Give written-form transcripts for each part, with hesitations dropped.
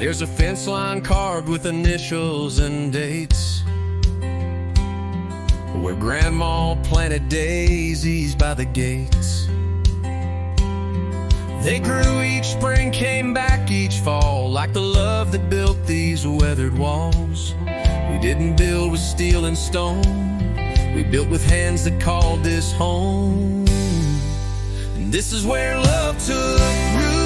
There's a fence line carved with initials and dates, where Grandma planted daisies by the gates. They grew each spring, came back each fall, like the love that built these weathered walls. We didn't build with steel and stone, we built with hands that called this home. And this is where love took root,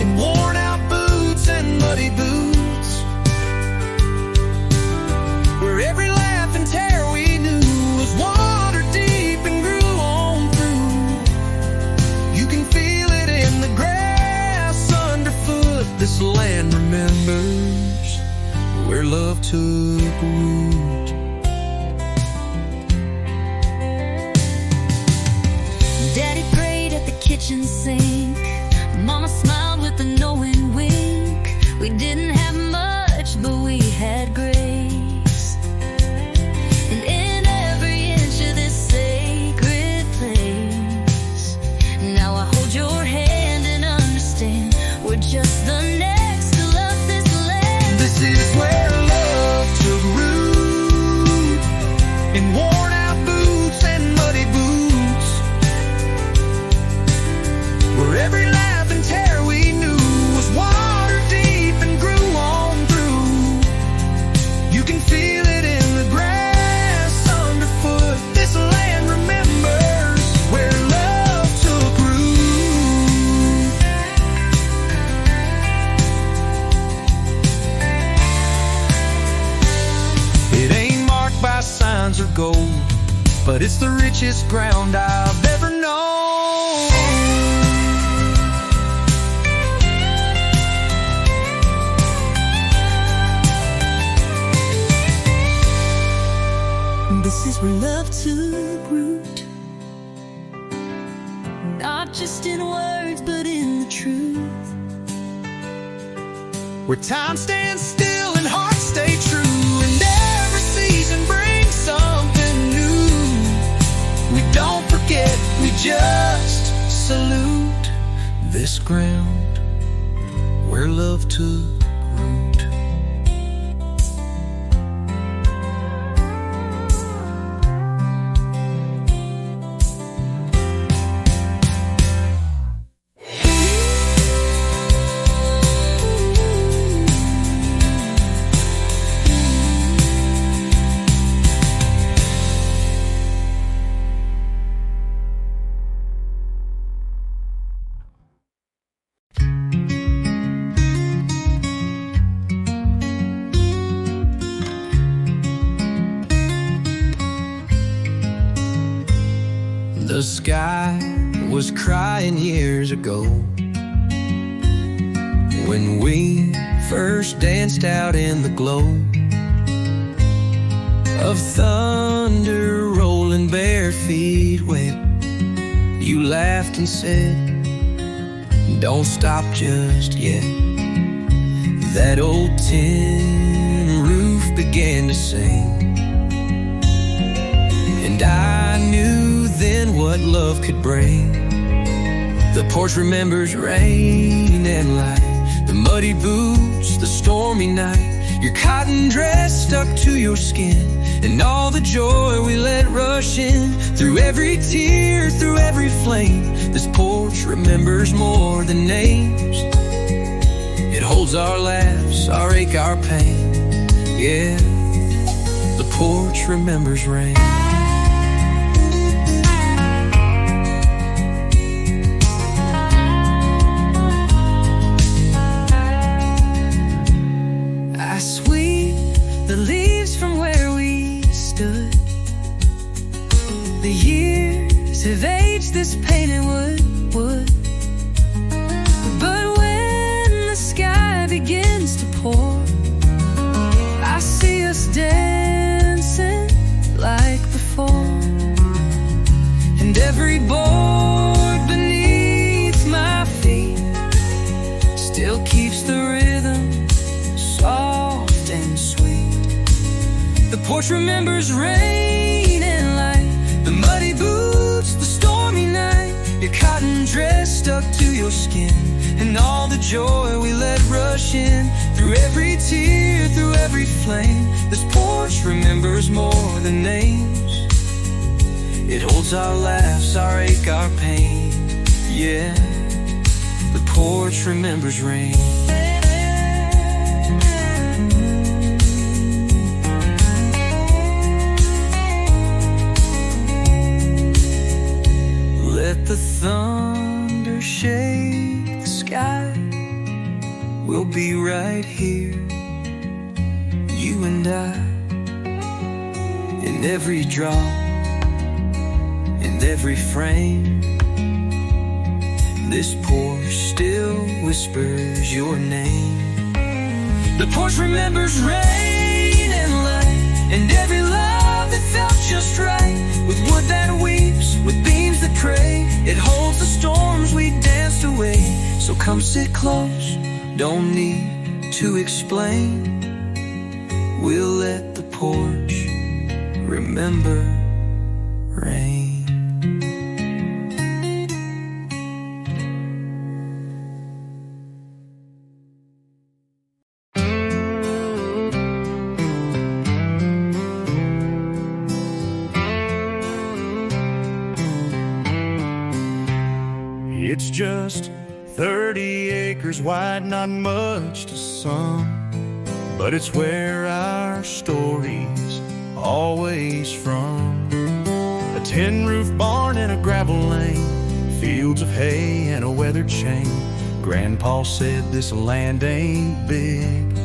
in worn out boots and muddy boots, where every laugh and tear we knew was water deep and grew on through. You can feel it in the grass underfoot. This land remembers where love took root. Daddy prayed at the kitchen sink, Mama smiled with a knowing wink. We didn't have much, but we had grace. And in every inch of this sacred place, now I hold your hand and understand we're just the next to love this land. This is where love took root, in worn out boots and muddy boots, where every laugh and tear we knew was water deep and grew on through. You can feel it in the grass underfoot. This land remembers where love took root. It ain't marked by signs or gold, but it's the richest ground I've ever known. This is where love took root, not just in words but in the truth, where time stands still and hearts stay true, and every season brings something new. We don't forget, we just salute this ground where love took root. The sky was crying years ago, when we first danced out in the glow of thunder rolling bare feet wet. You laughed and said, don't stop just yet. That old tin roof began to sing, and I knew then what love could bring. The porch remembers rain and light, the muddy boots, the stormy night, your cotton dress stuck to your skin, and all the joy we let rush in. Through every tear, through every flame, this porch remembers more than names. It holds our laughs, our ache, our pain. Yeah, the porch remembers rain. the leaves from where we stood. The years have aged this painted wood. But when the sky begins to pour, I see us dancing like before. And every board beneath my feet still keeps the rhythm soft and sweet. The porch remembers rain and light, the muddy boots, the stormy night, your cotton dress stuck to your skin, and all the joy we let rush in. Through every tear, through every flame, this porch remembers more than names. It holds our laughs, our ache, our pain. Yeah, the porch remembers rain. Let the thunder shake the sky. We'll be right here, you and I. In every drop, in every frame, this porch still whispers your name. The porch remembers rain and light, and every love that felt just right. With wood that weeps, with beams that pray, it holds the storms we danced away. So come sit close, don't need to explain. We'll let the porch remember rain. It's just 30 acres wide, not much to some, but it's where our story's always from. A tin-roof barn and a gravel lane, fields of hay and a weathered chain. Grandpa said this land ain't big,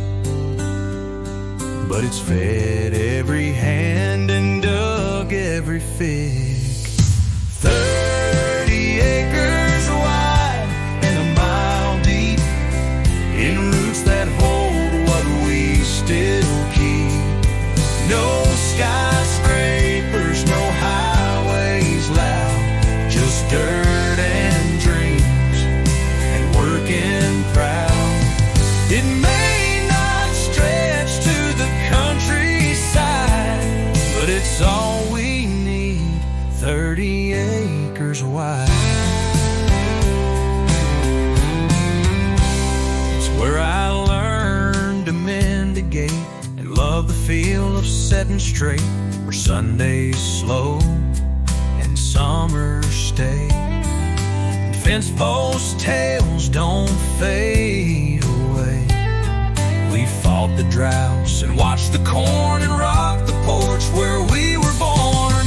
but it's fed every hand and dug every fig. 30 acres wide and a mile deep, in roots that hold what we still keep. No skyscrapers, no highways loud, just dirt and dreams and working proud. It may not stretch to the countryside, but it's all we need, 30 acres wide. It's where I learned to mend a gate and love the feel of setting straight, where Sundays slow and summers stay, and fence post tales don't fade away. We fought the droughts and watched the corn and rocked the porch where we were born.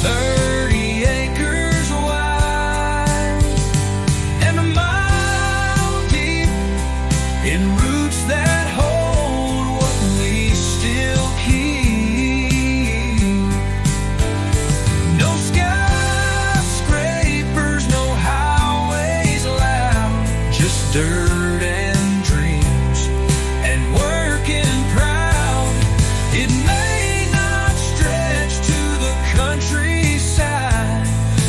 30 acres wide and a mile deep, in roots that hold what we still keep. No skyscrapers, no highways loud, just dirt and dreams and working proud. It may not stretch to the countryside,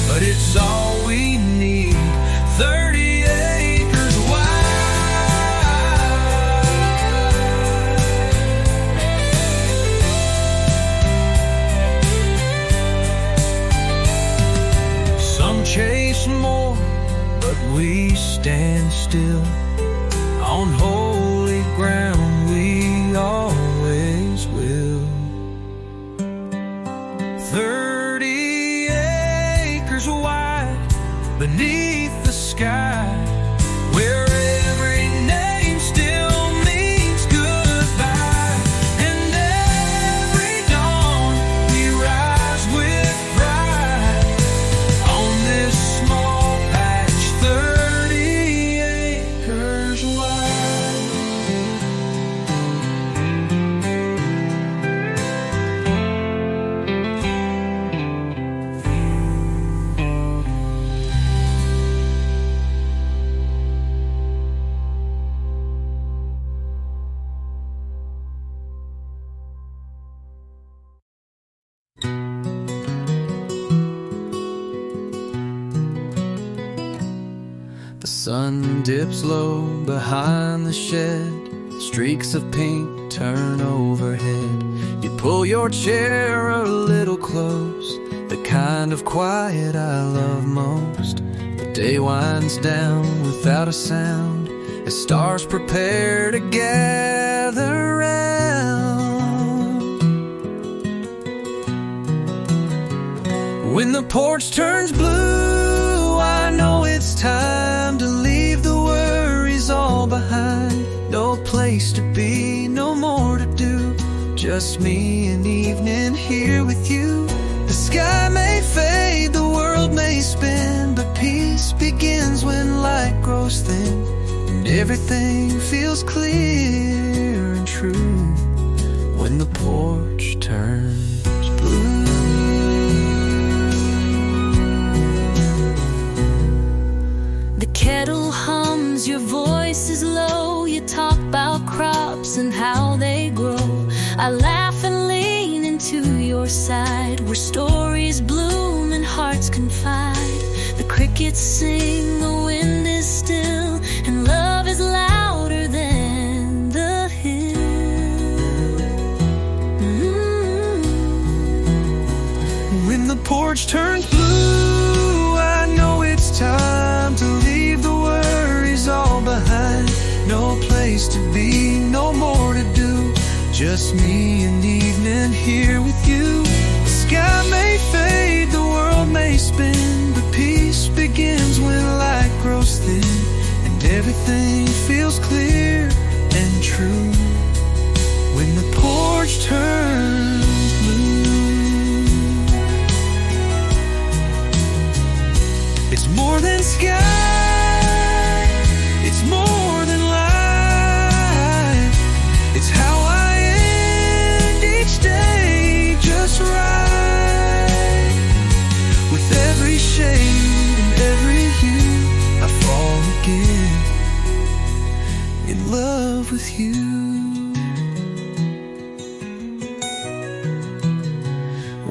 but it's all we need, 30 acres wide. Some chase more, but we stand still on holy ground, we always will. 30 acres wide beneath the sky, where every name still means goodbye, and every dawn we rise with pride on this small patch, 30 acres wide. The sun dips low behind the shed, streaks of pink turn overhead. You pull your chair a little close, the kind of quiet I love most. The day winds down without a sound, as stars prepare to gather round. When the porch turns blue, I know it's time to leave the worries all behind. No place to be, no more to do, just me and evening here with you. The sky may fade, the world may spin, but peace begins when light grows thin, and everything feels clear and true when the porch turns blue. The kettle hums, your voice is low. You talk about crops and how they grow. I laugh and lean into your side, where stories bloom and hearts confide. The crickets sing, the wind is still, and love is louder than the hill. When the porch turns blue, I know it's time to leave the worries all behind. No place to be, no more to do, just me and evening here with you. The sky may fade, the world may spin, but peace begins when light grows thin, and everything feels clear and true when the porch turns blue. It's more than sky, it's more than life. It's how I end each day just right. With every shade and every hue, I fall again in love with you.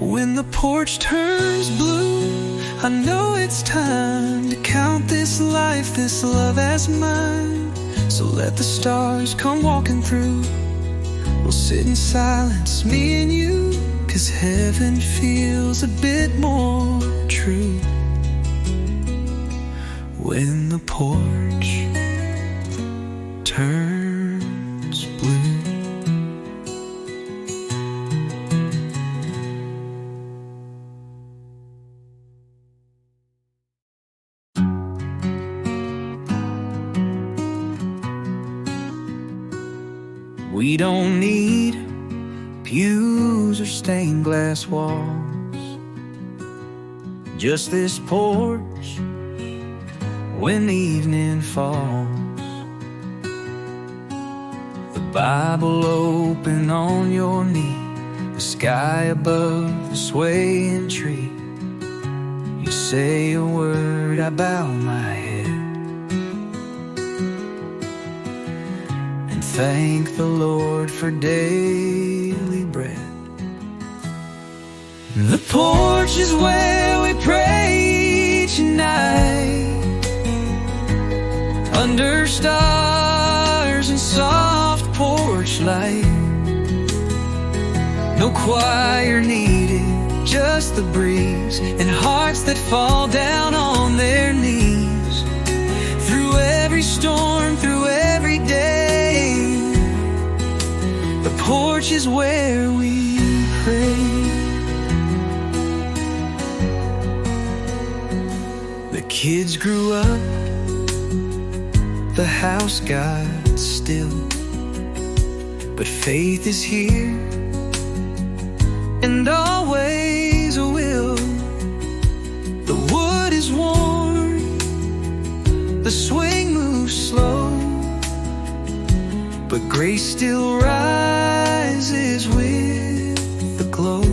When the porch turns blue, I know it's time to count this life, this love as mine. So let the stars come walking through. We'll sit in silence, me and you, 'cause heaven feels a bit more true when the porch turns blue. We don't need pews or stained glass walls, just this porch when evening falls. The Bible open on your knee, the sky above the swaying tree. You say a word, I bow my head, thank the Lord for daily bread. The porch is where we pray each night, under stars and soft porch light. No choir needed, just the breeze and hearts that fall down on their knees. Through every storm, through every day, the porch is where we pray. The kids grew up, the house got still, but faith is here and always will. The wood is worn, the swing moves slow, but grace still rises with the glow.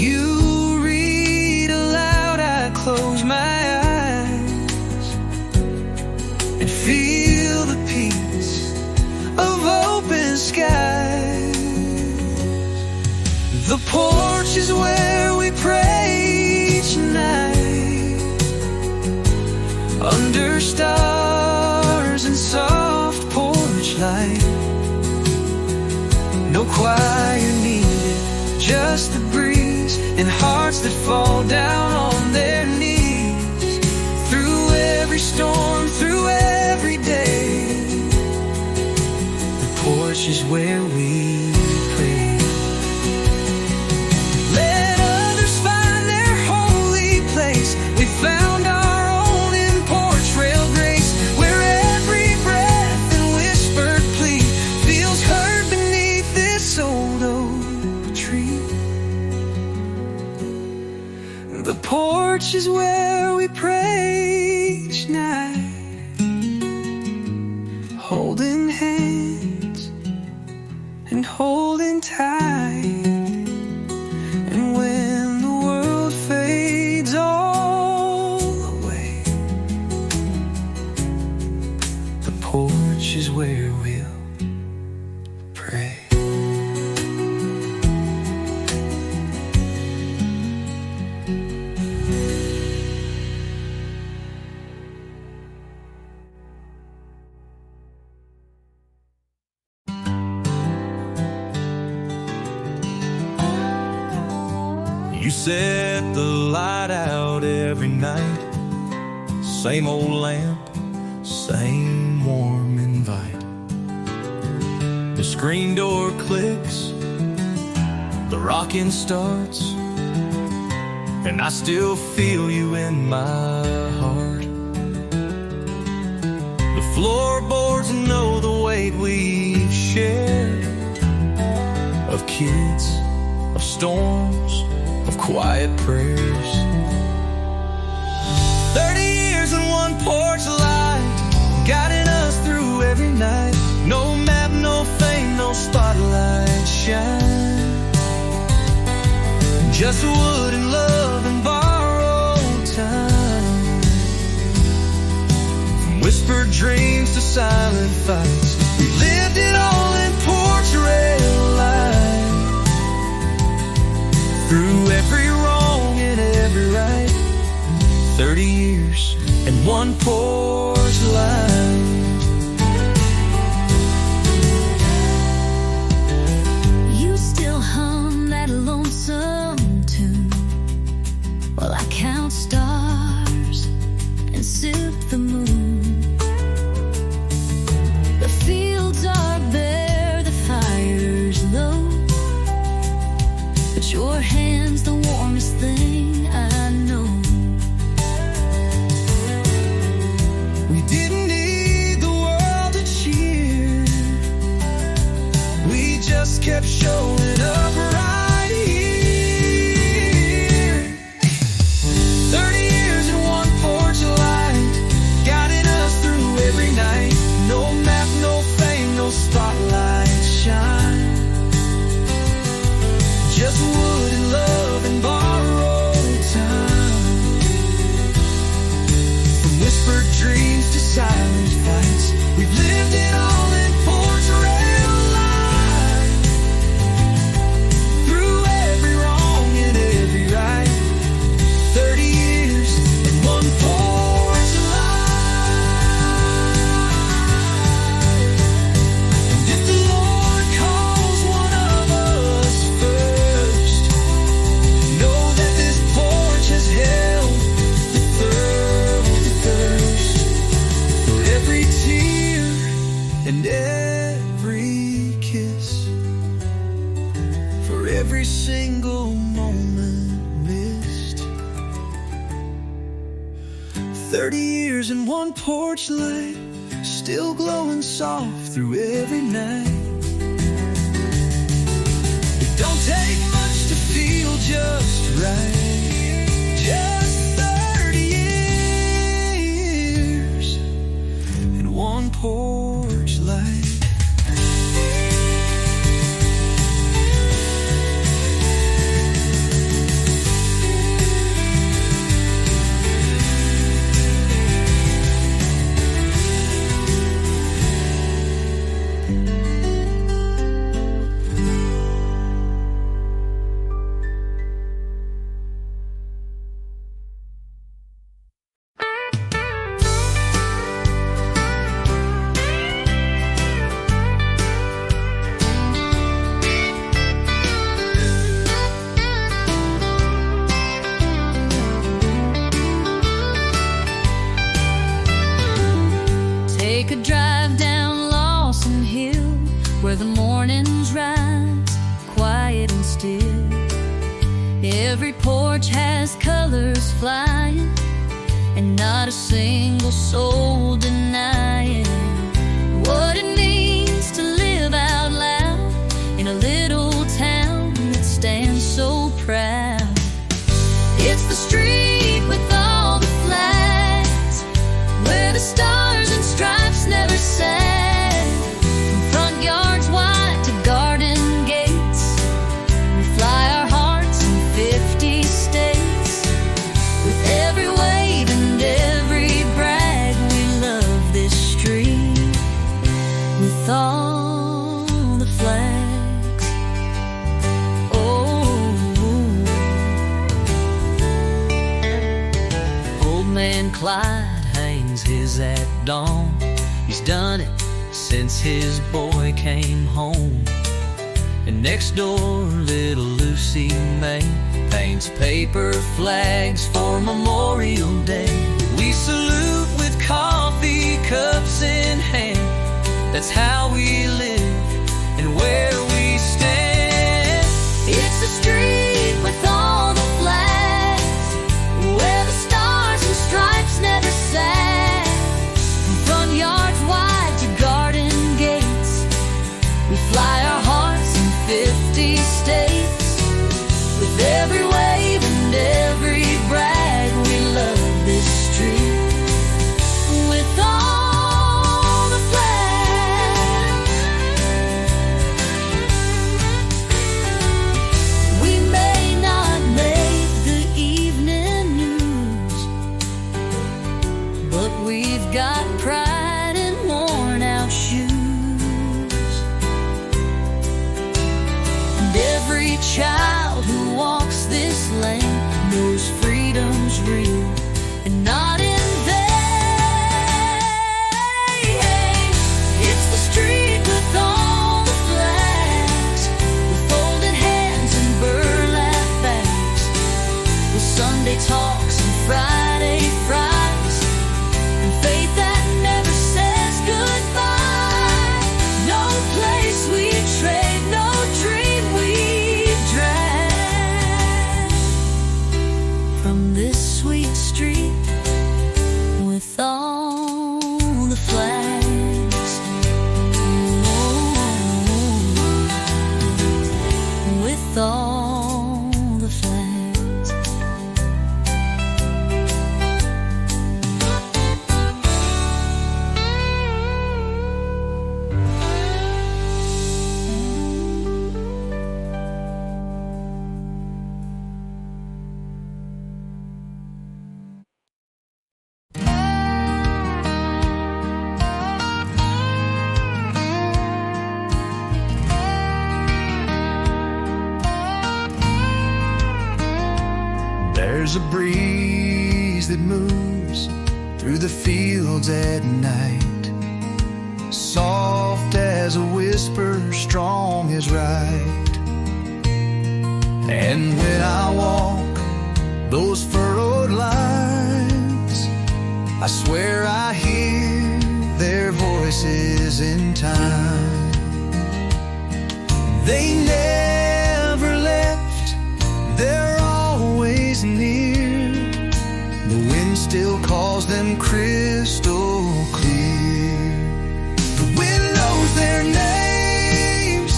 You read aloud, I close my eyes and feel the peace of open skies. The porch is where we pray each night, under stars and soft porch light. No choir needed, just the breeze and hearts that fall down on their knees. Through every every storm, through every day. The porch is where we pray. Let others find their holy place. We found our own in-porch rail grace, where every breath and whispered plea feels heard beneath this old oak tree. The porch is where we pray each night, holding hands and holding tight. And when the world fades all away, the porch is where we'll pray. You set the light out every night. Same old lamp, same warm invite. The screen door clicks, the rocking starts, and I still feel you in my heart. The floorboards know the weight we've shared, of kids, of storms, of quiet prayers. 30 years in one porch light, guiding us through every night. No map, no fame, no spotlight shine. Just wood and love and borrowed time. From whispered dreams to silent fights, we lived it all in porch rail life. Through every wrong and every right, 30 years and one porch light. You still hum that lonesome tune while I count stars and sip the moon. The fields are bare, the fire's low, but your hand's the warmest thing I know. We didn't need the world to cheer, we just kept showing up right here. 30 years in one porch light, guiding us through every night. No map, no fame, no spotlight shine. Just wood and love and borrowed time. From whispered dreams to silent fights, we've lived it all in porch rail life. Through every wrong and every right, 30 years and one porch life. And if the Lord calls one of us first, know that this porch has held the thirst. For every tear and every kiss, for every single moment missed. 30 years in one porch light, still glowing soft through every night. It don't take much to feel just right. Just 30 years in one porch light. where the mornings rise quiet and still. Every porch has colors flying, and not a single soul denying what it means to live out loud in a little town that stands so proud. It's the street with all the flags, where the stars and stripes never sag. From front yards wide to garden gates, we fly our hearts in 50 states. With every wave and every brag, we love this street with all the flags. Oh, old man Clyde hangs his at dawn. He's done it since his boy came home. And next door, little Lucy May paints paper flags for Memorial Day. We salute with coffee cups in hand. That's how we live and where we stand. It's the street with all the flags, where the stars and stripes never sag. From front yards wide to garden gates, we fly our hearts in 50 states. With every wave and every brag, we love this street with all the flags. We may not make the evening news, but we've got pride in worn out shoes. And every child who walks this lane knows freedom's real and not in vain. It's the street with all the flags, with folded hands and burlap bags, with Sunday talks and Friday fries, and faith that never says goodbye. No place we trade, no dream we drag. From this sweet street with all the flags, with all the flags. There's a breeze that moves through the fields at night, soft as a whisper, strong as right. And when I walk those furrowed lines, I swear I hear their voices in time. They never left, they're always near. The wind still calls them crystal clear. The wind knows their names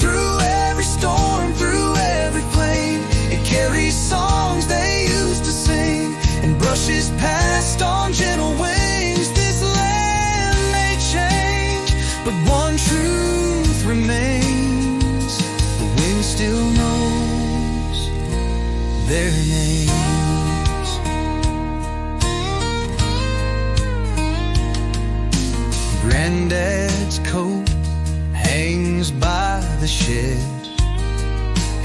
through every storm, through every flame. It carries songs they used to sing and brushes past on gentle wings. This land may change, but one truth remains: the wind still knows their names. Granddad's coat hangs by the shed,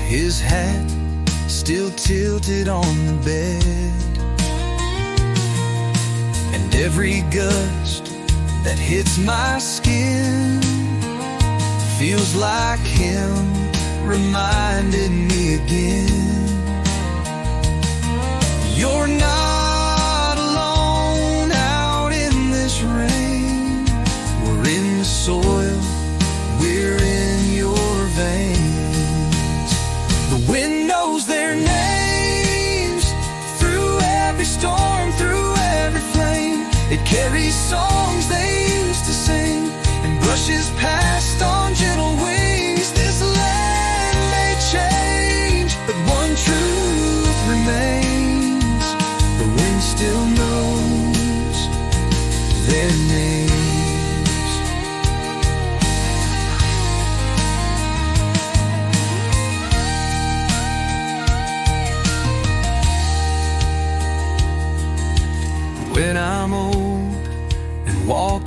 his hat still tilted on the bed. And every gust that hits my skin feels like him reminding me again. You're not alone out in this rain. We're in the soil, we're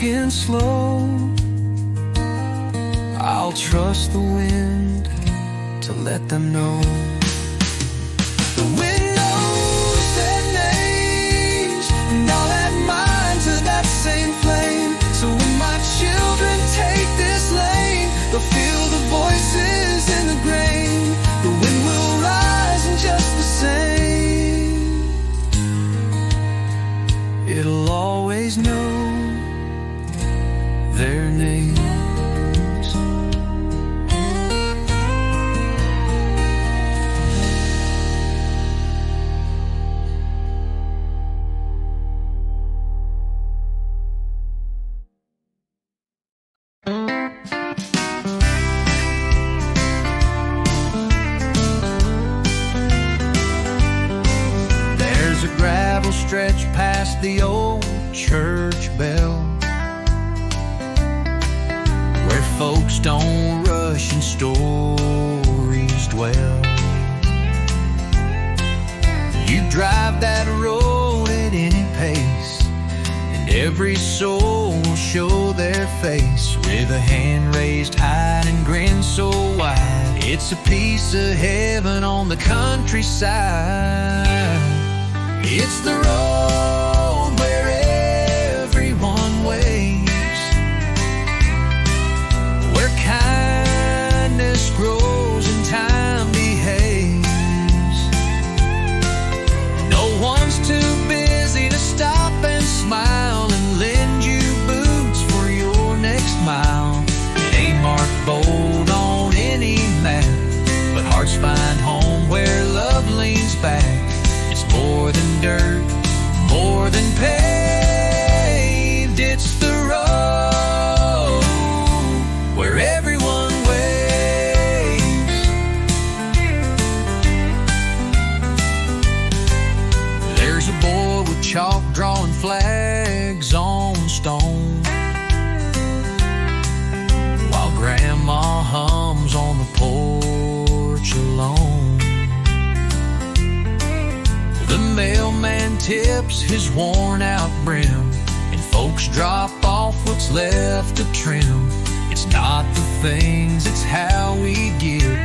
walking slow. I'll trust the wind to let them know. The wind knows their names, and I'll add mine to that same flame. So when my children take this lane, they'll feel the voices in the grain. The wind will rise and just the same, it'll always know their names. There's a gravel stretch past the old church bell, where folks don't rush and stories dwell. You drive that road at any pace, and every soul will show their face with a hand raised high and grin so wide. It's a piece of heaven on the countryside. It's the road where everyone waits, where kindness grows and time behaves. No one's too busy to stop and smile and lend you boots for your next mile. It ain't marked bold on any map, but hearts find home where love leans back. It's more than dirt, more than paved. It's the road where everyone waves. There's a boy with chalk drawing flags on stone, while Grandma hums on the porch alone. The mailman tips his worn-out brim, and folks drop off what's left to trim. It's not the things, it's how we give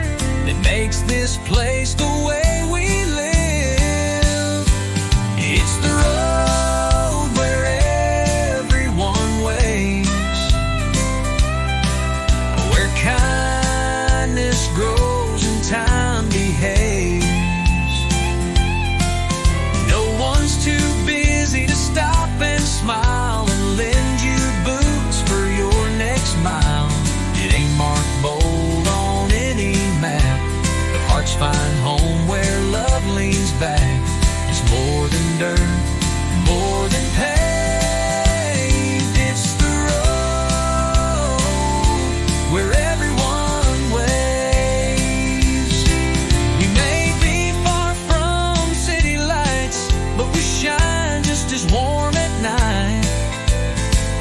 that makes this place the way we live. It's the road where everyone waits, where kindness grows and time behaves. Too busy to stop and smile and lend you boots for your next mile. It ain't marked bold on any map, but hearts find home where love leans back. It's more than dirt, more than paved. It's the road where everyone waves. We may be far from city lights, but we shine just as warm at night.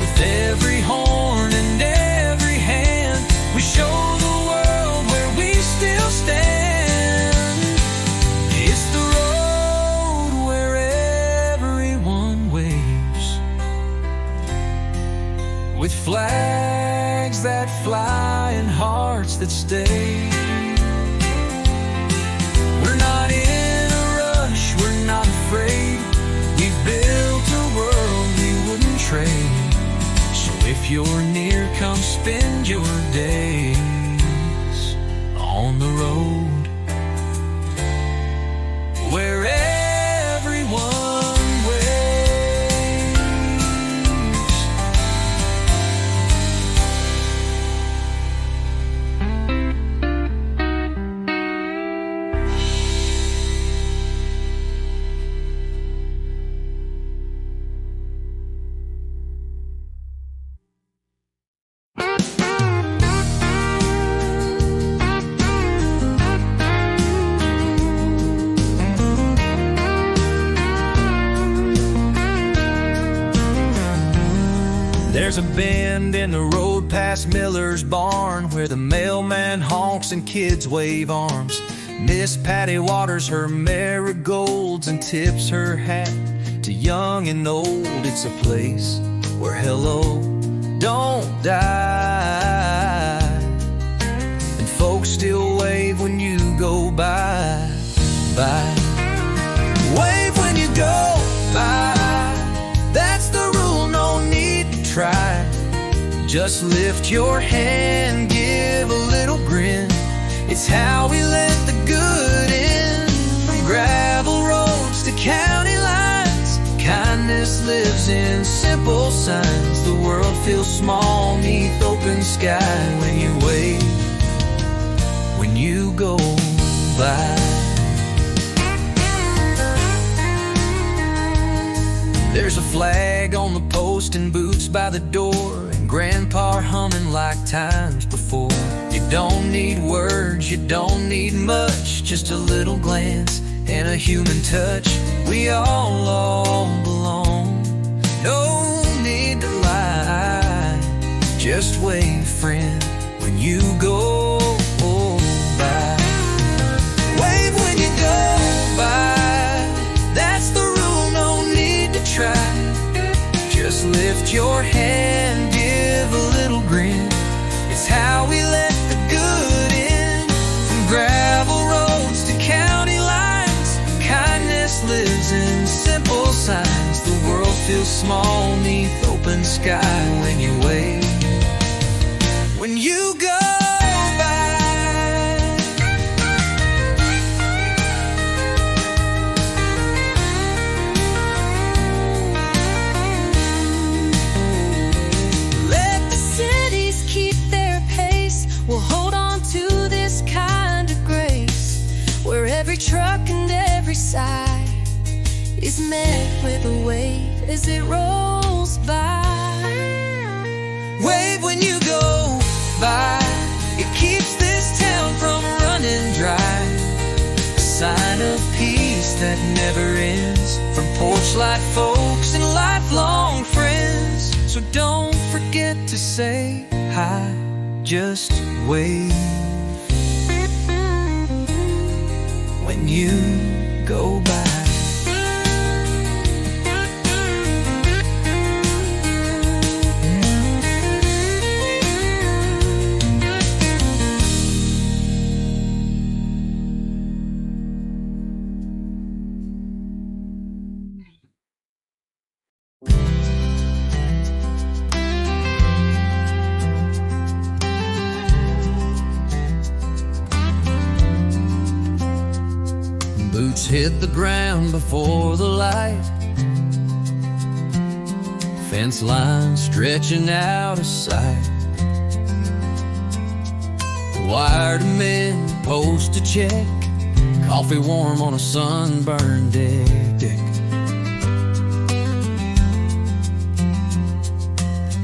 With every horn and every hand, we show the world where we still stand. It's the road where everyone waves, with flags that fly and hearts that stay. We're not in a rush, we're not afraid. We've built a world we wouldn't trade. So if you're near, come spend your days on the road where everyone waves. There's a bend in the road past Miller's barn, where the mailman honks and kids wave arms. Miss Patty waters her marigolds and tips her hat to young and old. It's a place where hello don't die. And folks still wave when you go by. Wave when you go by. That's the rule, no need to try. Just lift your hand, give a little grin. It's how we let the good in. From gravel roads to county lines, kindness lives in simple signs. The world feels small neath open sky when you wave, when you go by. There's a flag on the post and boots by the door, and grandpa humming like times before. You don't need words, you don't need much, just a little glance and a human touch. We all belong, no need to lie. Just wave, friend, when you go by. Wave when you go by. That's the rule, no need to try. Just lift your hand, give a little grin. It's how we let the good in. From gravel roads to county lines, kindness lives in simple signs. The world feels small neath open sky when you wave, when you go by. Let the cities keep their pace. We'll hold on to this kind of grace, where every truck and every sigh is met with a wave as it rolls by. Wave when you go by. It keeps this town from running dry. A sign of peace that never ends, from porch light folks and lifelong friends. So don't forget to say hi, just wave when you go by. Boots hit the ground before the light, fence line stretching out of sight. Wire to mend, post to check, coffee warm on a sunburned deck.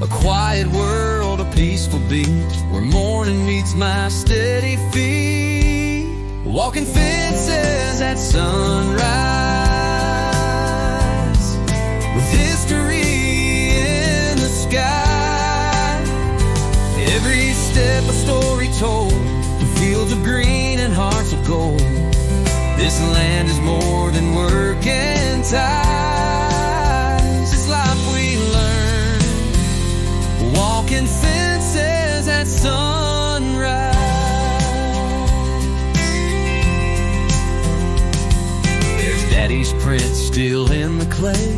A quiet world, a peaceful beat, where morning meets my steady feet. Walking fences at sunrise, with history in the sky. Every step a story told, through fields of green and hearts of gold. This land is more than work and ties. It's life we learn, walking fences at sunrise. Daddy's print still in the clay,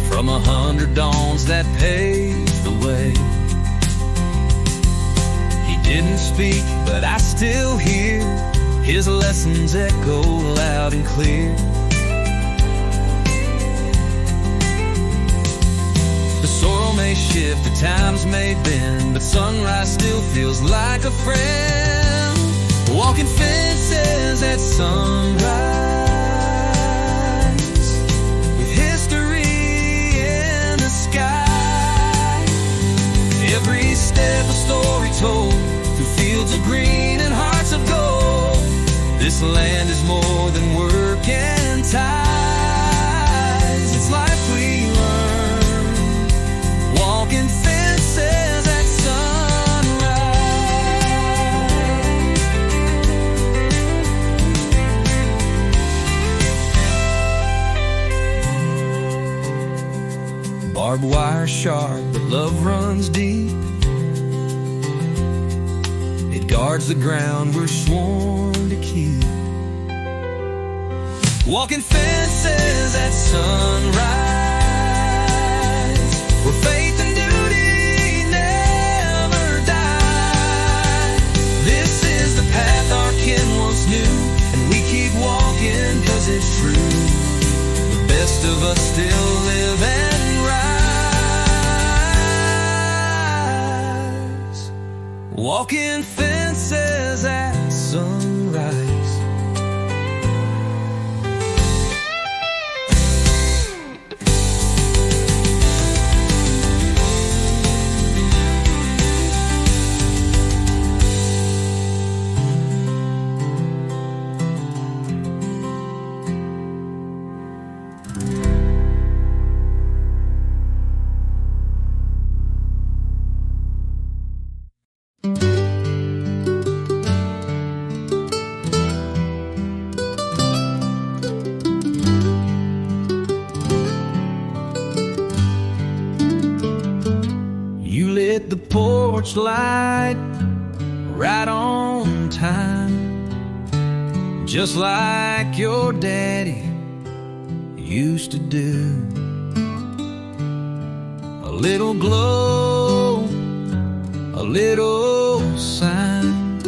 from 100 dawns that paved the way. He didn't speak, but I still hear his lessons echo loud and clear. The soil may shift, the times may bend, but sunrise still feels like a friend. Walking fences at sunrise, with history in the sky. Every step a story told, through fields of green and hearts of gold. This land is more than work and ties. It's life we learn, walking fences at sunrise. Barbed wire sharp, but love runs deep. It guards the ground we're sworn to keep. Walking fences at sunrise, where faith and duty never die. This is the path our kin once knew, and we keep walking 'cause it's true. The best of us still live and rise. Walking fences at sunrise. The porch light right on time, just like your daddy used to do. A little glow, a little sign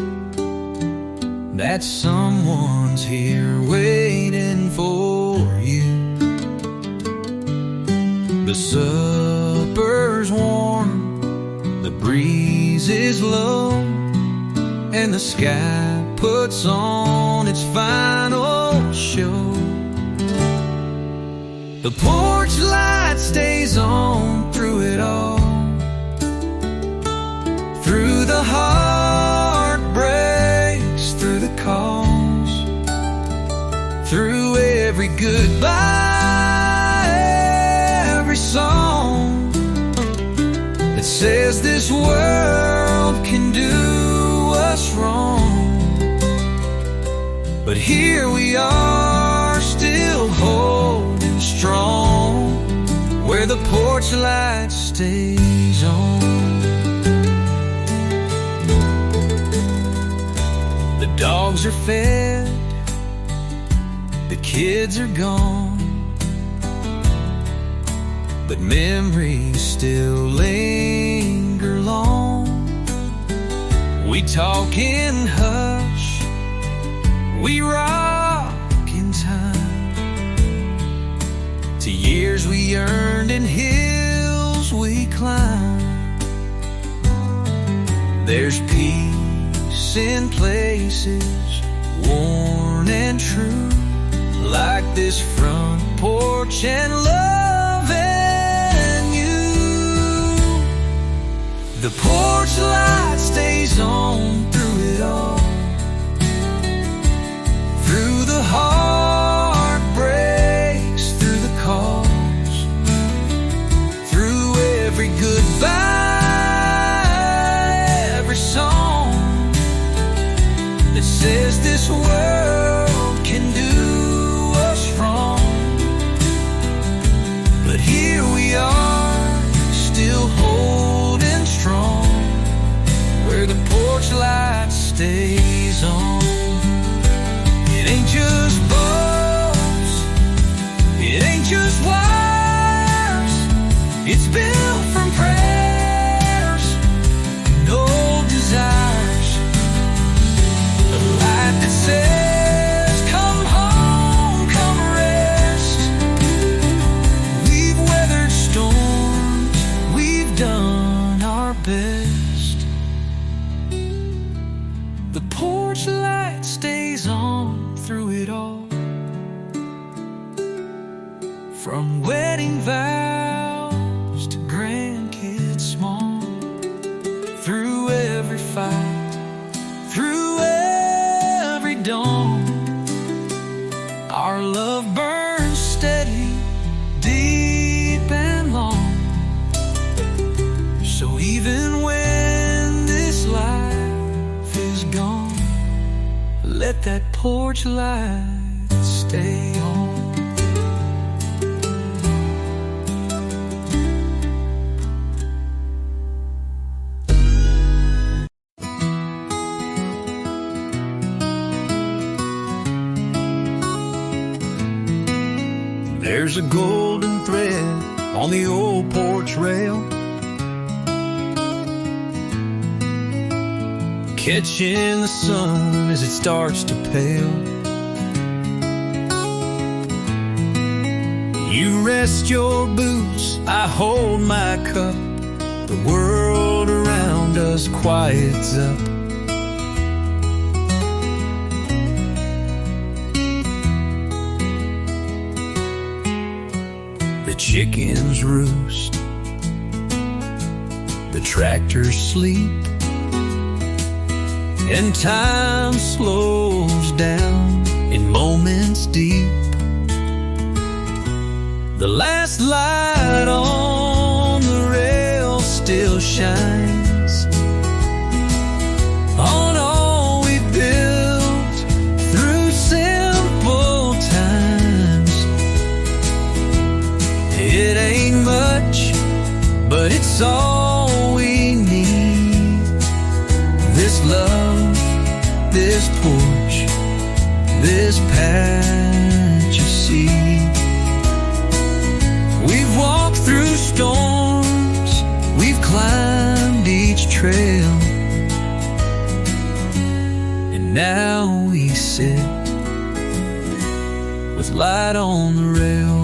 that someone's here waiting for you. The supper's warm, the breeze is low, and the sky puts on its final show. The porch light stays on through it all, through the heartbreaks, through the calls, through every goodbye, every song that says this world can do us wrong. But here we are, still holding strong, where the porch light stays on. The dogs are fed, the kids are gone, but memories still linger long. We talk in hush, we rock in time, to years we earned and hills we climb. There's peace in places worn and true, like this front porch and love and you. The porch light stays on through it all, through the heartbreaks, through the calls, through every goodbye, every song that says this world can do us wrong. But here we are, still holding strong, where the porch light stays on. It ain't just bolts, it ain't just wires, it's built from prayers and old desires. A light that says, come home, come rest. We've weathered storms, we've done our best. The porch light stays on through it all, from wedding vows to grandkids small, through every fight, through every dawn. Our love burns steady, deep and long. So even when this life is gone, let that porch light stay on. There's a golden thread on the old porch rail, catching the sun as it starts to pale. You rest your boots, I hold my cup. The world around us quiets up. The chickens roost, the tractors sleep, and time slows down in moments deep. The last light on the rail still shines on all we built through simple times. It ain't much, but it's all we need. This love, this porch, this patch of sea. We've walked through storms, we've climbed each trail, and now we sit with light on the rail.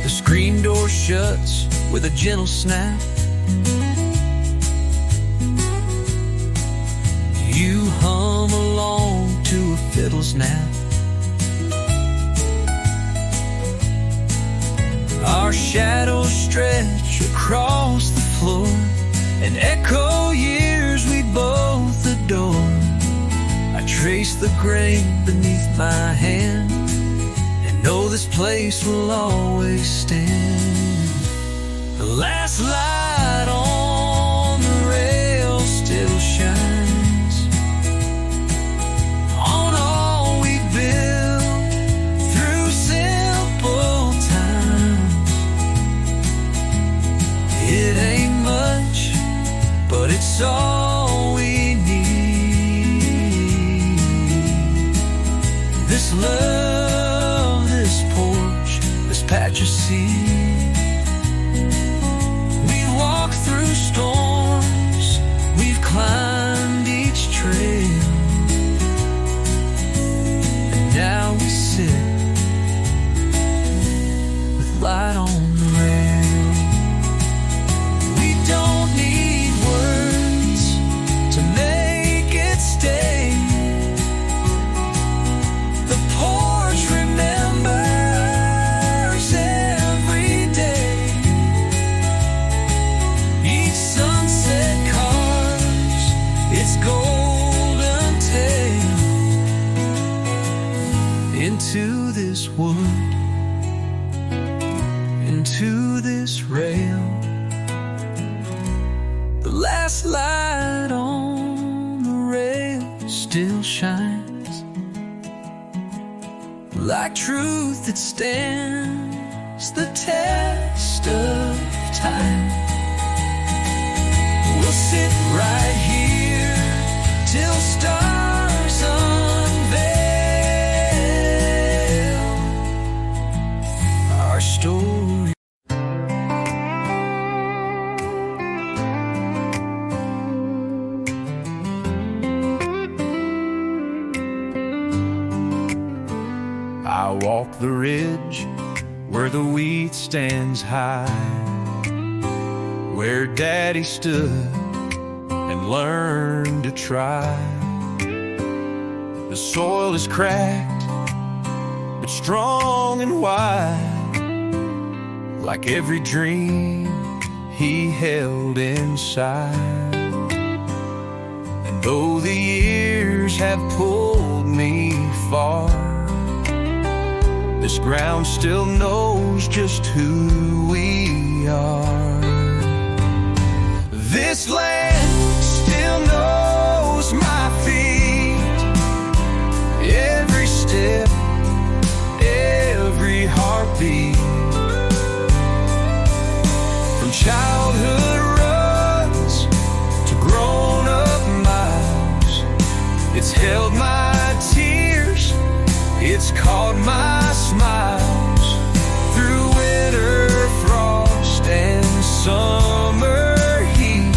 The screen door shuts with a gentle snap. You hum along to a fiddle snap. Our shadows stretch across the floor and echo years we both adore. I trace the grain beneath my hand and know this place will always stand. The last light on the rail still shines on all we built through simple times. It ain't much, but it's all we need. This love, this porch, this patch of sea. We've walked through storms, we've climbed each trail, and now we sit with light on the rail. We don't need words to make it stay. The porch remembers every day. Each sunset carves its golden tail into this wood, into this rail. The last light on the rail still shines like truth that stands the test of time. We'll sit right here till stars unveil our story. I walk the ridge where the wheat stands high, where Daddy stood and learned to try. The soil is cracked, but strong and wide, like every dream he held inside. And though the years have pulled me far, this ground still knows just who we are. This land still knows my feet, every step, every heartbeat. From childhood runs to grown-up miles, it's caught my smiles through winter frost and summer heat.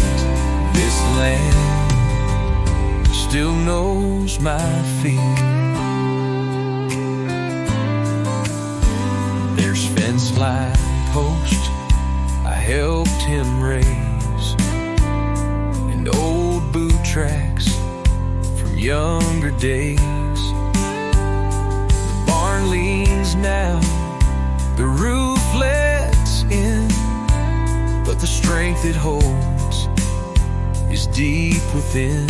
This land still knows my feet. There's fence line posts I helped him raise, and old boot tracks from younger days. The barn leans now, the roof lets in, but the strength it holds is deep within.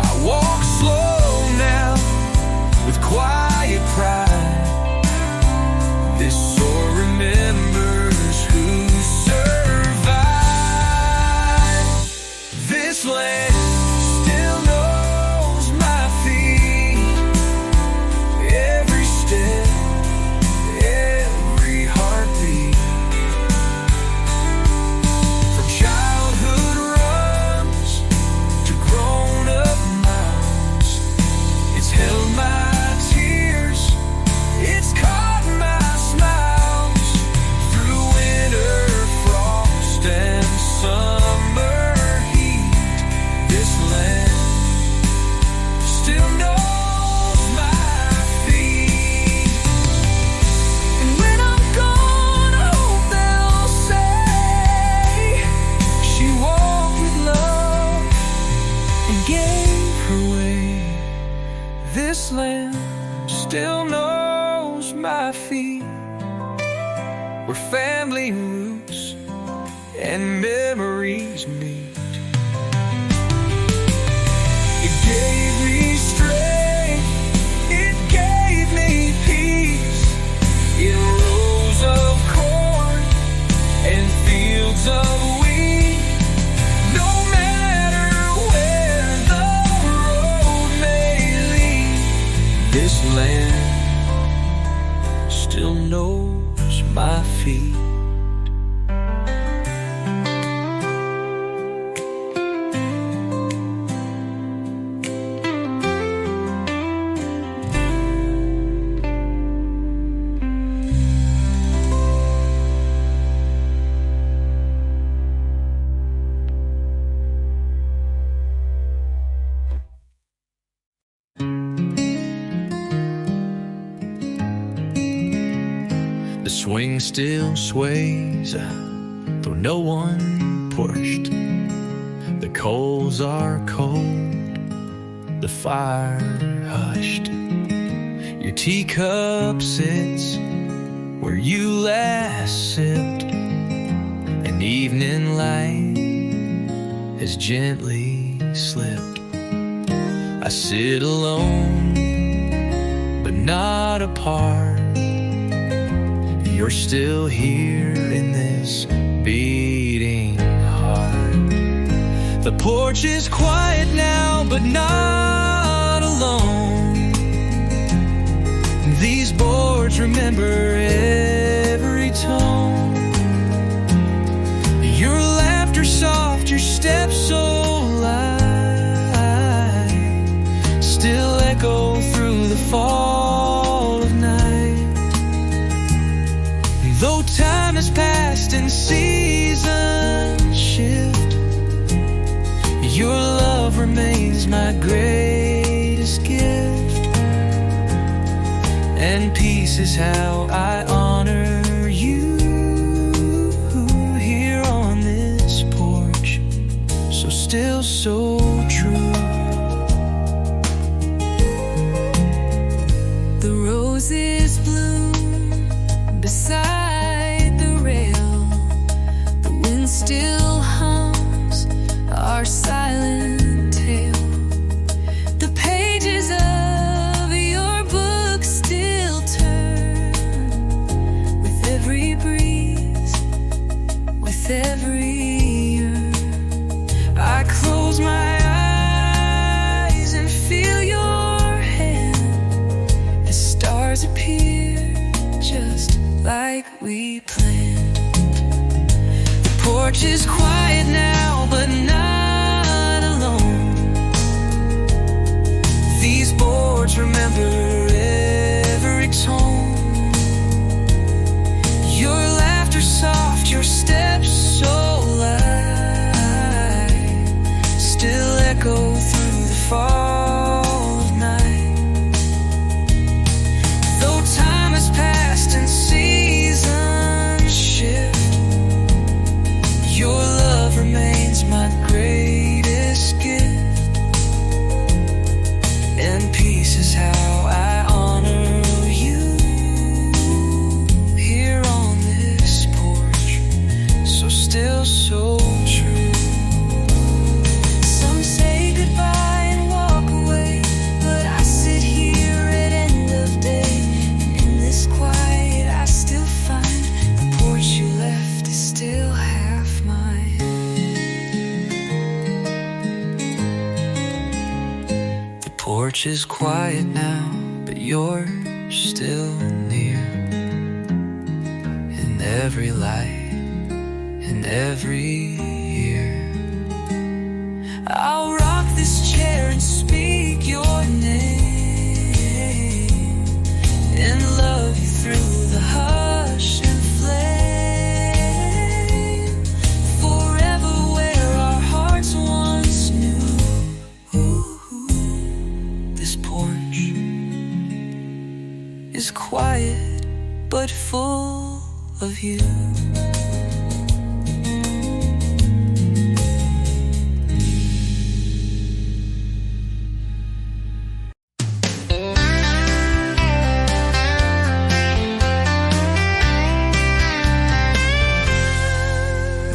I walk slow now with quiet pride. This soul remembers who survived. This land still knows my feet. Every step, every heartbeat. From childhood runs to grown-up miles, it's held my tears, it's caught my smiles through winter frost and summer heat. This land still knows my feet. And when I'm gone, I hope they'll say she walked with love and gave her way. This land still knows my feet, where family roots and memories meet. It gave me strength, it gave me peace, in rows of corn and fields of wheat. No matter where the road may lead, this land still knows my feet. The swing still sways, though no one pushed. The coals are cold, the fire hushed. Your teacup sits where you last sipped. An evening light has gently slipped. I sit alone, but not apart. You're still here in this beating heart. The porch is quiet now, but not alone. These boards remember every tone. Your laughter soft, your steps so light, still echo through the fall of night. Though time has passed and seasons shift, your love remains my greatest gift. And peace is how I honor you here on this porch, so still so true. The roses bloom beside the rail. The wind still hums our silent tale. The pages of your book still turn with every breeze, with every year. I close my eyes and feel your hand as stars appear just like we planned. The porch is quiet now, but not alone. These boards remember it. porch is quiet now, but you're still near. In every light, in every ear, I'll rock this chair and speak your name, and love you through the hush and flame, forever where our hearts once knew. This porch is quiet but full of you.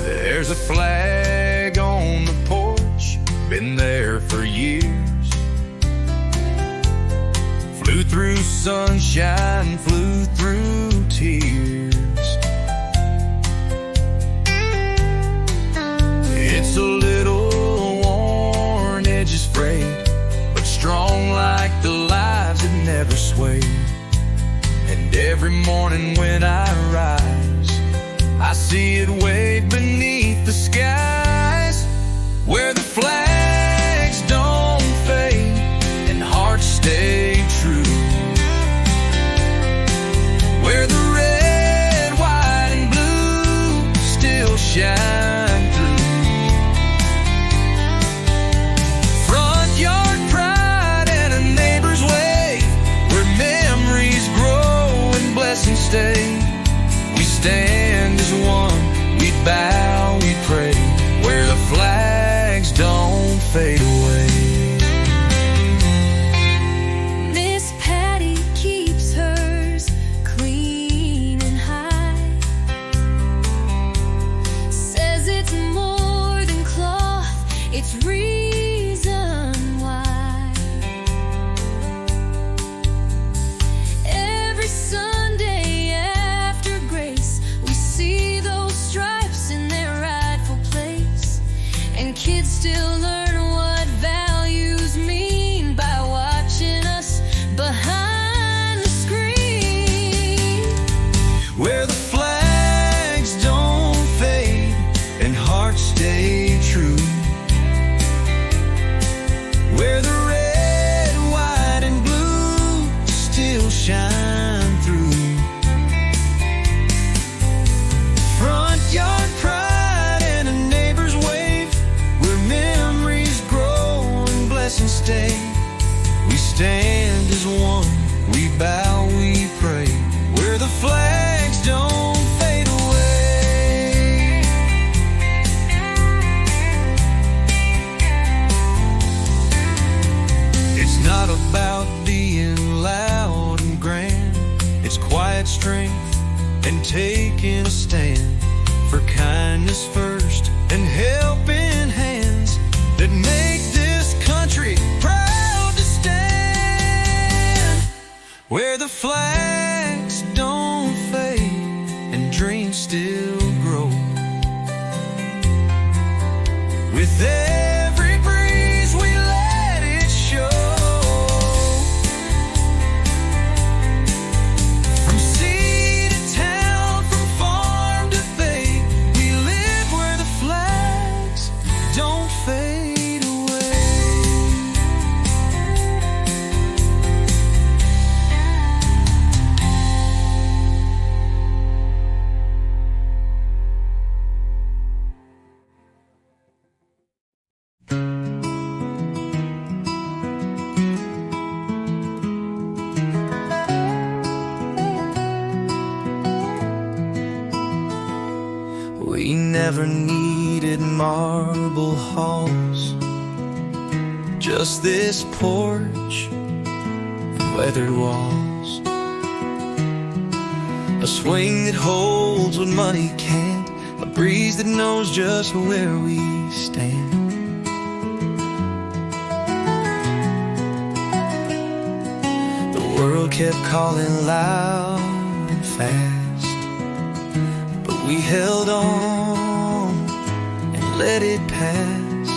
There's a flag on the porch, been there for years. Flew through sunshine, flew through tears. It's a little worn, edges frayed, but strong like the lives that never swayed. And every morning when I rise, I see it wave beneath the skies, where the flags don't fade and hearts stay true, where the red, white, and blue still shine through. Front yard pride and a neighbor's wave, where memories grow and blessings stay. We stand as one, we bow, we pray, where the flags don't fade away. Miss Patty keeps hers clean and high, says it's more than cloth, it's reason why. Every Sunday after grace, we see those stripes in their rightful place, and kids still learn what values mean by watching us behind the screen, Where the flags don't fade and hearts stay true, where the red, white, and blue still shine through. Front yard pride and a neighbor's wave, where memories grow and blessings stay. We stand as one, we bow, we pray, where the flags don't fade away. It's not about being loud and grand, it's quiet strength and taking a stand for kindness first and helping hands that make this country proud to stand, where the flags don't fade and dreams still grow, with every breeze we let it show. From sea to town, from farm to bay, we live where the flags don't fade away. We never needed marble halls, just this porch and weathered walls, a swing that holds what money can't, a breeze that knows just where we stand. The world kept calling loud and fast, but we held on and let it pass.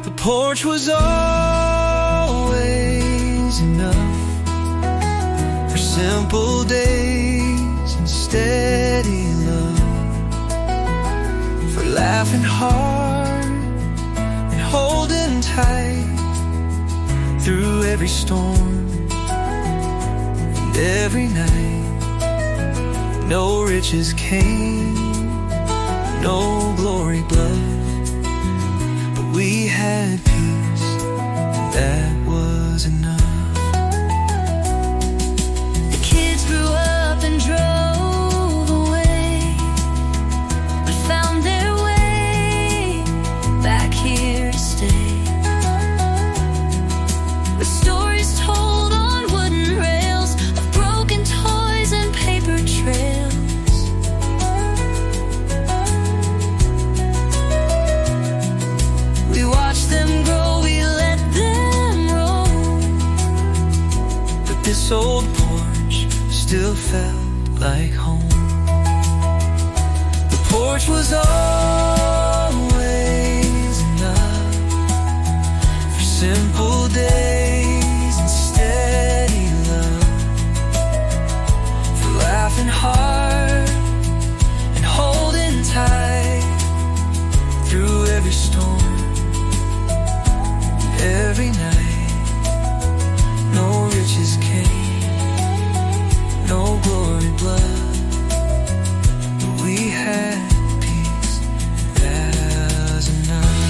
The porch was always days and steady love, for laughing hard and holding tight through every storm and every night. No riches came, no glory blood, but we had peace, and that was enough. The kids grew up and drove away, but found their way back here to stay. The stories told on wooden rails of broken toys and paper trails. We watched them grow, we let them roam, But this old porch still felt like home. The porch was always enough for simple days and steady love, for laughing hard and holding tight through every storm, every night. No riches came, no glory blood, but we had peace, that was enough.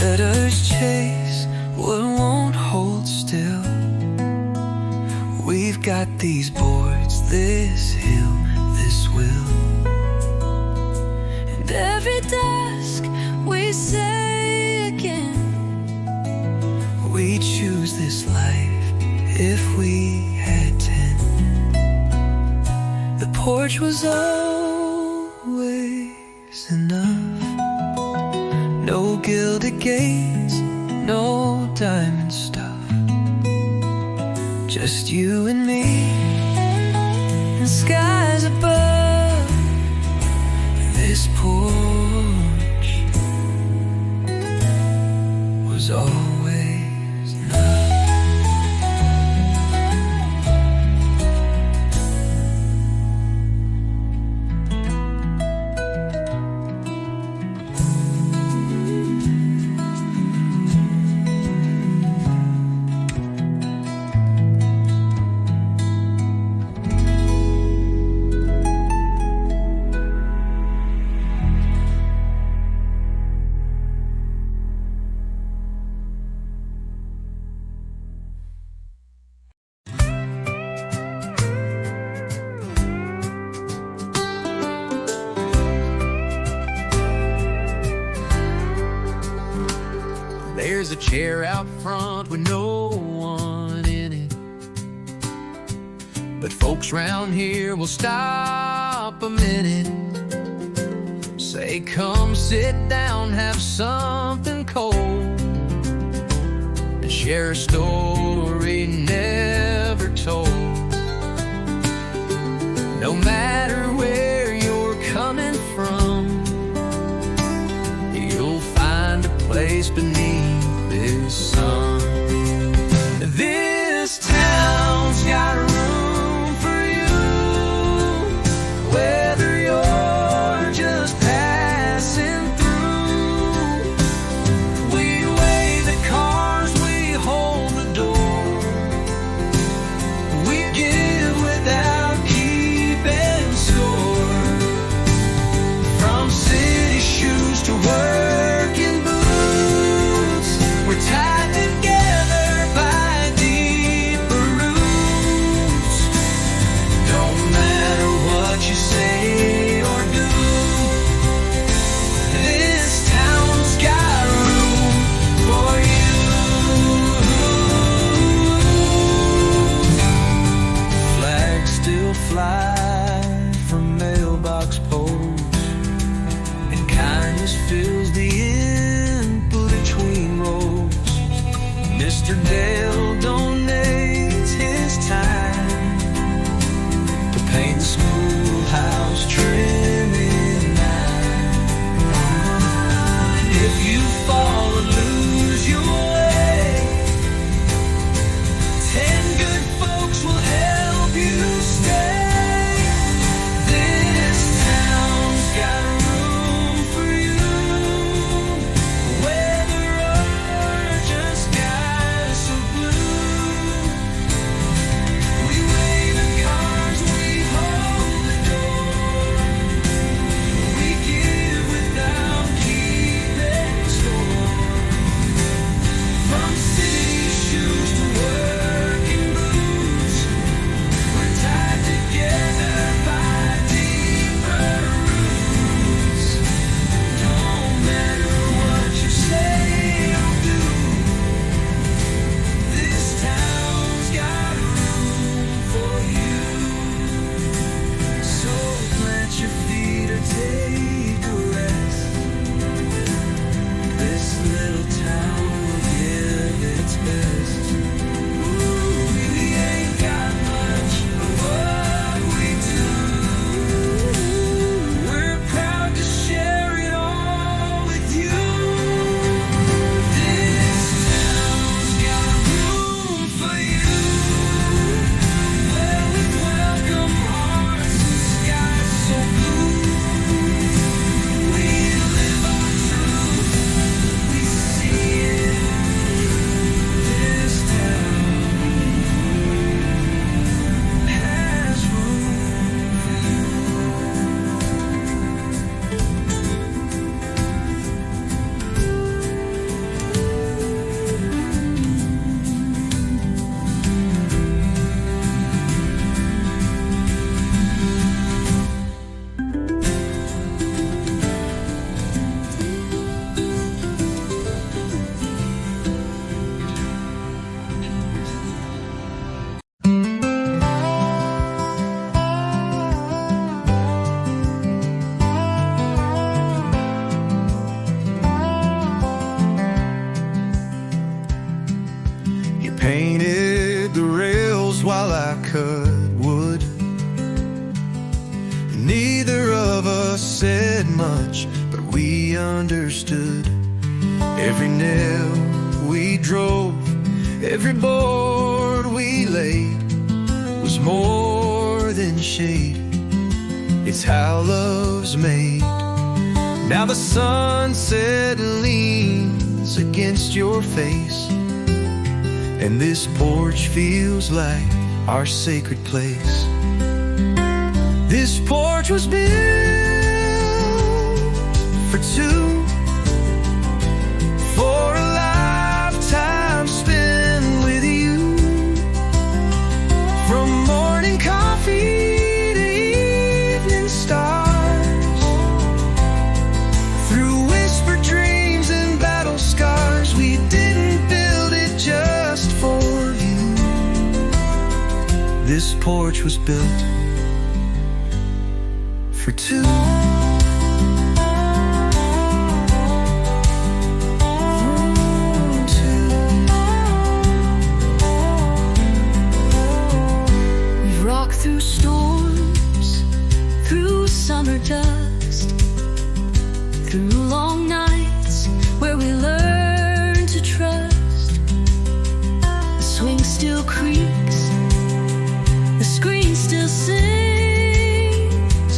Let us chase what won't hold still. We've got these boards, this hill, this will. and every dusk we say again, We choose this life if we had 10. The porch was always enough. No gilded gates, no diamond stuff, just you and me and skies above. This porch was always enough. There's a chair out front with no one in it, but folks round here will stop a minute, say come sit down, have something cold, and share a story never told. No matter where you're coming from, you'll find a place beneath this sun. This town's got room for you, whether you're just passing through. We weigh the cars, we hold the door, we give without keeping score. From city shoes to working boots, we're tied together by deeper roots. Don't matter what you say or do, this town's got room for you. Flags still fly from mailbox posts, and kindness fills the input between rows. Mr. Dale donates his time to paint the schoolhouse trim at night. while I cut wood. Neither of us said much, but we understood. Every nail we drove, every board we laid was more than shade. It's how love's made. Now the sunset leans against your face, and this porch feels like our sacred place. This porch was built for two, for a lifetime spent with you. From morning coffee to evening stars, through whispered dreams and battle scars, we didn't build it just for you. This porch was built for two. We've rocked through storms, through summer dust, through long nights where we learned to trust. The swing still creaks, the screen still sings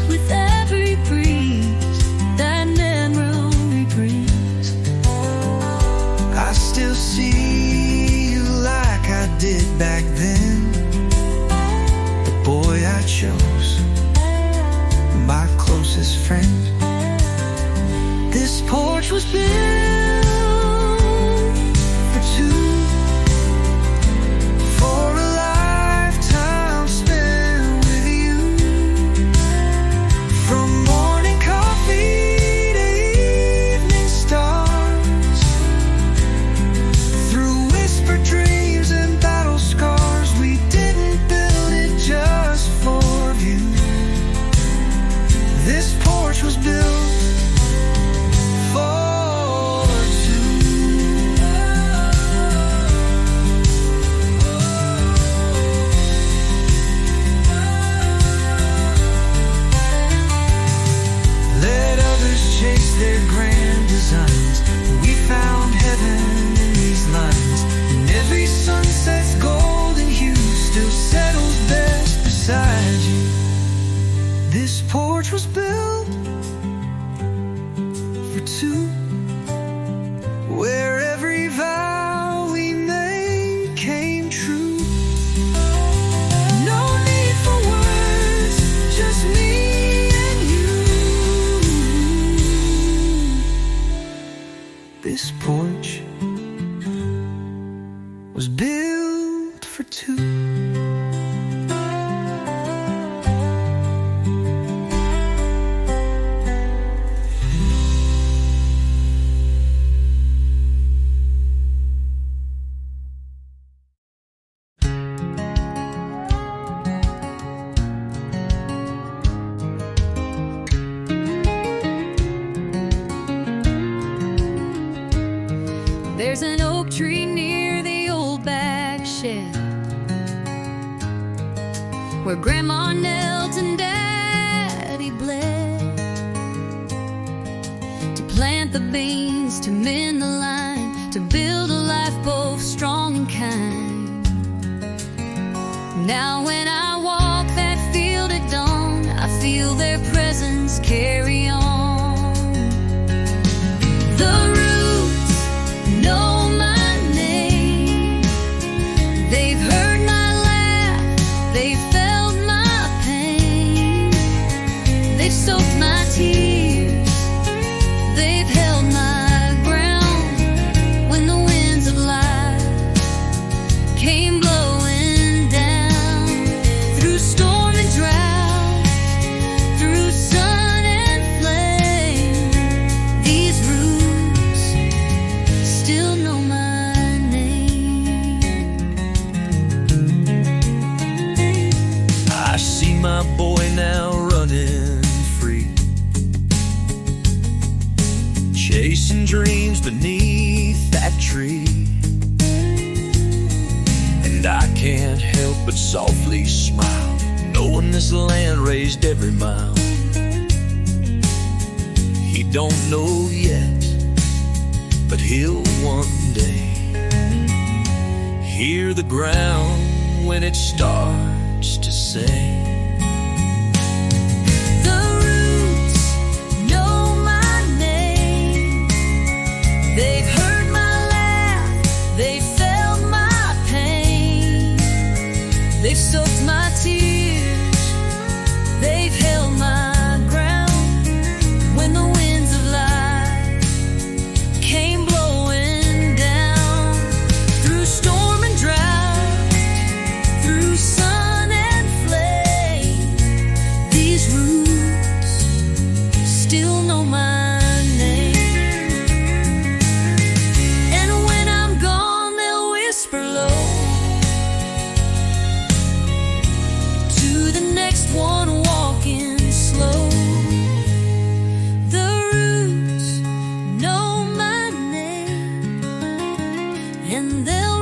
with every breeze that memory brings. I still see you like I did back then, the boy I chose, my closest friend. This porch was built for two, for a lifetime spent with you. From morning coffee to evening stars, through whispered dreams and battle scars, we didn't build it just for you. This porch was built for two. Let others chase their grand designs. We found heaven in these lines, and every sunset's golden hue still settles best beside you. This porch was built for two, where every vow we made came true. No need for words, just me and you. This porch was built for two. There's an oak tree near the old bag shed, where Grandma knelt and Daddy bled, to plant the beans, to mend the line, to build a life both strong and kind. Now when I walk that field at dawn, I feel their presence carry on. The roots know my name. They've heard my laugh, they've felt my pain, they've soaked my tears, they've held my ground when the winds of life came blowing down. Through storm and drought, through sun and flame, these roots still know my name. I see my boy now running free, chasing dreams beneath that tree, and I can't help but softly smile, knowing this land raised every mile. He don't know yet, but he'll one day hear the ground when it starts to say. The roots know my name. They've heard my laugh, they've felt my pain. They've soaked my tears, they've held my ground when the winds of life came blowing down. Through storm and drought, through sun and flame, these roots still know my name. And when I'm gone, they'll whisper low to the next one walking slow. The roots know my name, and they'll